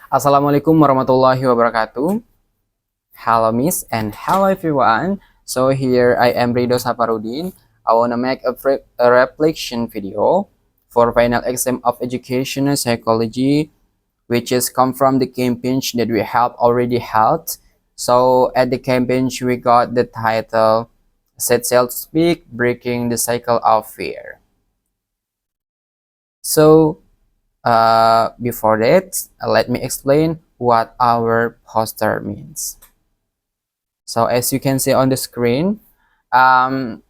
Assalamualaikum warahmatullahi wabarakatuh. Hello Miss and hello everyone. So here I am Rido Saparudin. I want to make a reflection video for final exam of educational psychology, which is come from the campaign that we have already held. So at the campaign we got the title Set Sail to Speak, Breaking the Cycle of Fear. So before that, let me explain what our poster means. So as you can see on the screen, um,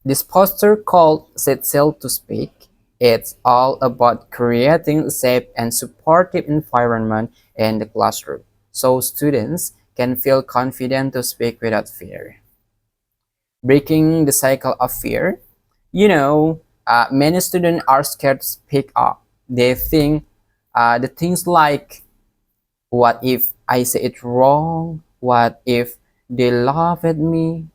this poster called Set Sail to Speak. It's all about creating a safe and supportive environment in the classroom so students can feel confident to speak without fear. Breaking the cycle of fear. Many students are scared to speak up. They think the things like, what if I say it wrong? What if they laugh at me?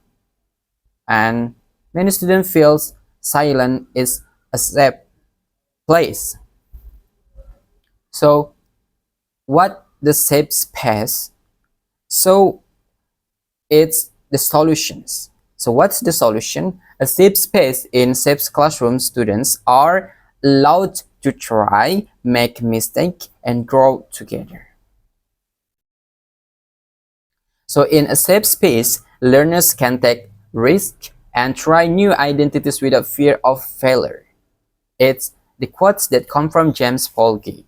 And many students feels silent is a safe place. So what the safe space? So it's the solutions. So what's the solution? A safe space in safe classroom, students are allowed to try, make mistake, and grow together. So in a safe space, learners can take risks and try new identities without fear of failure. It's the quotes that come from James Folge.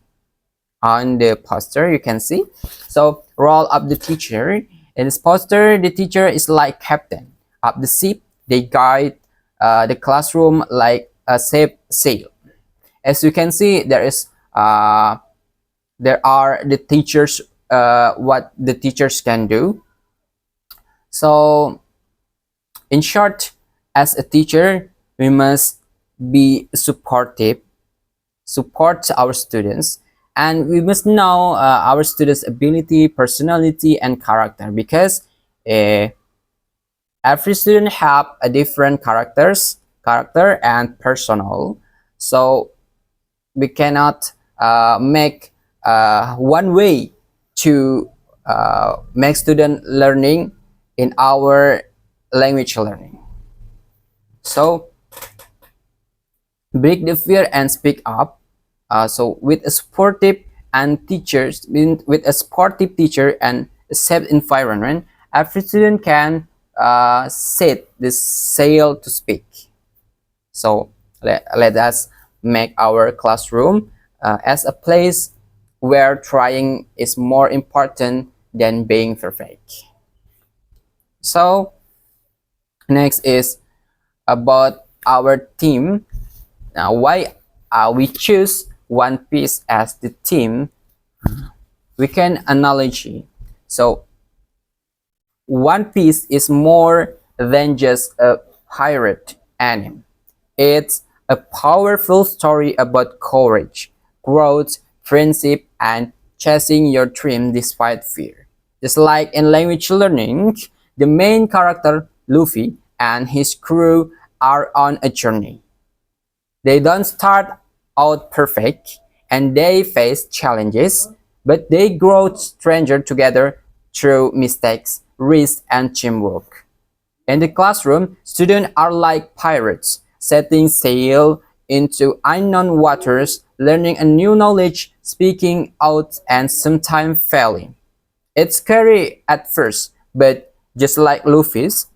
On the poster, you can see. So role of the teacher. In this poster, the teacher is like captain of the ship. They guide the classroom like a safe sail. As you can see, there are the teachers, what the teachers can do. So in short, as a teacher, we must be supportive, support our students, and we must know our students' ability, personality, and character, because every student have a different character and personal. So we cannot make one way to make student learning in our language learning. So break the fear and speak up. So with a supportive teacher and a safe environment, every student can set the sail to speak. So let us make our classroom as a place where trying is more important than being perfect. So next is about our team. Now, why we choose One Piece as the team? We can analogy. So One Piece is more than just a pirate anime. It's a powerful story about courage, growth, friendship, and chasing your dream despite fear. Just like in language learning, the main character, Luffy, and his crew are on a journey. They don't start out perfect and they face challenges, but they grow stronger together through mistakes, risk, and teamwork. In the classroom, students are like pirates, setting sail into unknown waters, learning a new knowledge, speaking out, and sometimes failing. It's scary at first, but just like Luffy's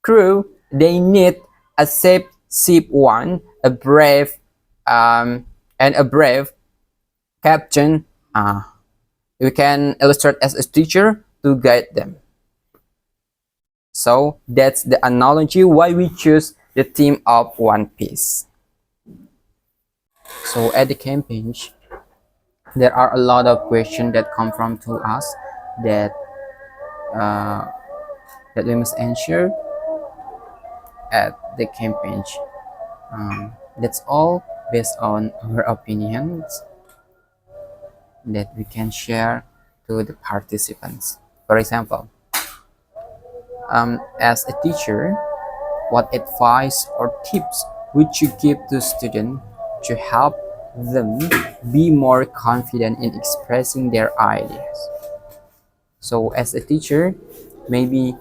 crew, they need a safe ship one, a brave and a brave captain. We can illustrate as a teacher to guide them. So that's the analogy why we choose the theme of One Piece. So at the campaign, there are a lot of questions that come from to us that that we must answer at the campaign. That's all based on our opinions that we can share to the participants. For example, as a teacher, what advice or tips would you give to students to help them be more confident in expressing their ideas. So as a teacher, maybe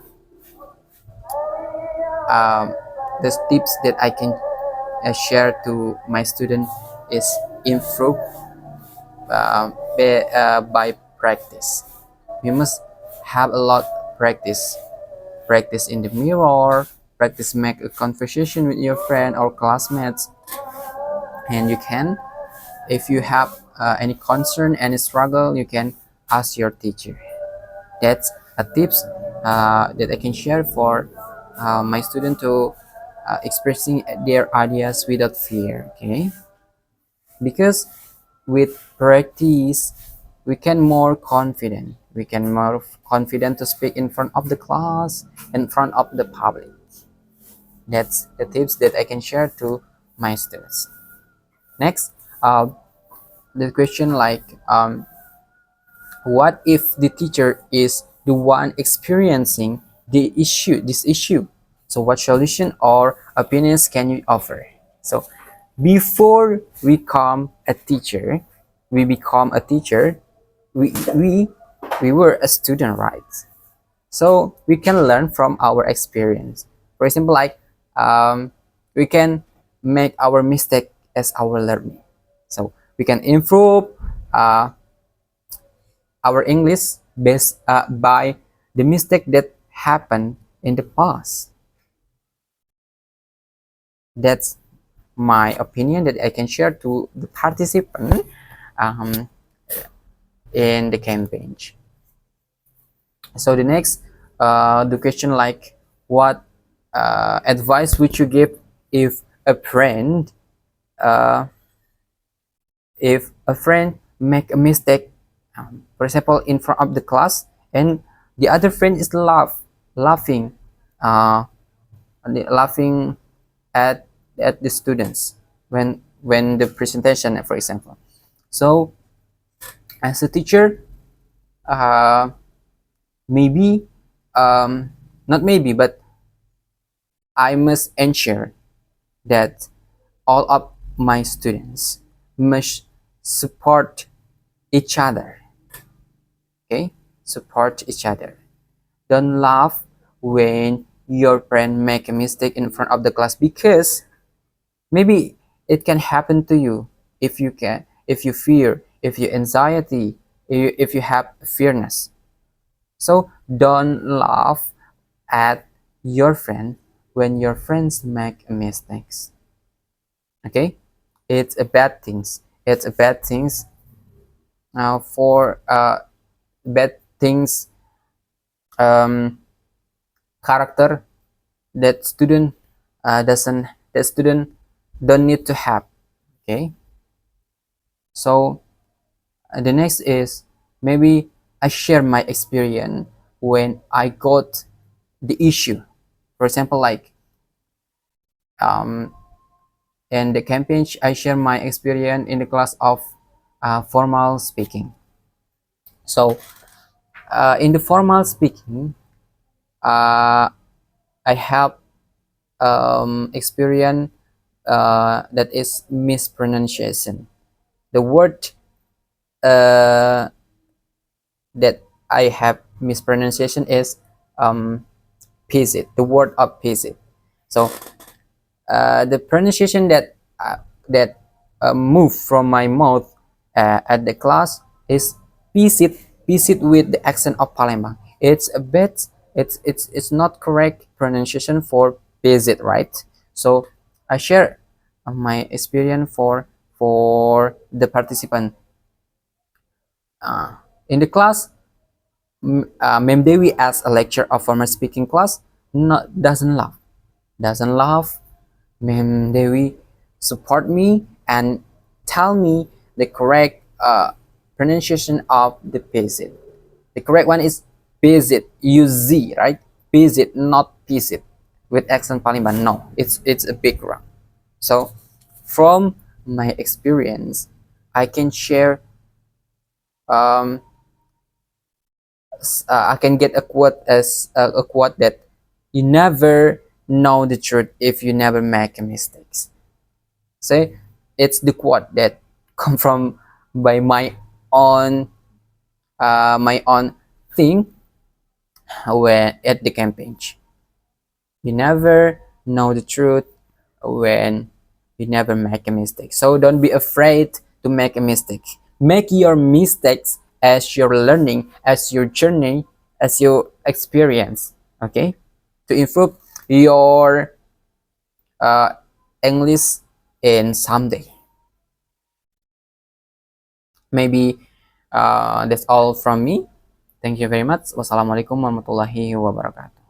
um, the tips that I can share to my student is improve by practice. You must have a lot of practice in the mirror, practice make a conversation with your friend or classmates. And you can, if you have any concern, any struggle, you can ask your teacher. That's a tips that I can share for my student to expressing their ideas without fear. Okay, because with practice we can more confident, to speak in front of the class, in front of the public. That's the tips that I can share to my students. Next, the question like, what if the teacher is the one experiencing this issue? So what solution or opinions can you offer? So before we become a teacher, we we we were a student, right? So we can learn from our experience. For example, like, we can make our mistake as our learning. So we can improve uh, our English based by the mistake that happened in the past. That's my opinion that I can share to the participant um, in the campaign. So the next, the question like, what advice would you give if a friend uh, make a mistake, for example, in front of the class, and the other friend is laughing, uh, laughing at the students when the presentation, for example. So as a teacher, uh, maybe, not maybe, but I must ensure that all of my students must support each other. Okay, support each other. Don't laugh when your friend make a mistake in front of the class, because maybe it can happen to you. If you fear, if you anxiety, if you have fearness. So don't laugh at your friend when your friends make mistakes. Okay, it's a bad things. It's a bad things for bad things, um, character that doesn't that student don't need to have. Okay, so the next is, maybe I share my experience when I got the issue. For example, like, um, in the campaign, I share my experience in the class of formal speaking. So in the formal speaking, uh, I have experience that is mispronunciation. The word uh, that I have mispronunciation is visit. The word of visit. So the pronunciation that moved from my mouth at the class is visit. Visit with the accent of Palembang. It's a bit. It's not correct pronunciation for visit, right? So I share my experience for the participant in the class. Mem Dewi as a lecture of formal speaking class, not doesn't laugh. Mem Dewi support me and tell me the correct pronunciation of the visit. The correct one is visit, use Z, right? Visit, not visit, with accent Palembang. No, it's a big wrong. So from my experience, I can share, um, I can get a quote as a quote that you never know the truth if you never make mistakes. Say, it's the quote that come from by my own thing when at the campaign. You never know the truth when you never make a mistake. So don't be afraid to make a mistake. Make your mistakes as your learning, as your journey, as your experience. Okay, to improve your uh, English in someday. Maybe that's all from me. Thank you very much. Wassalamualaikum warahmatullahi wabarakatuh.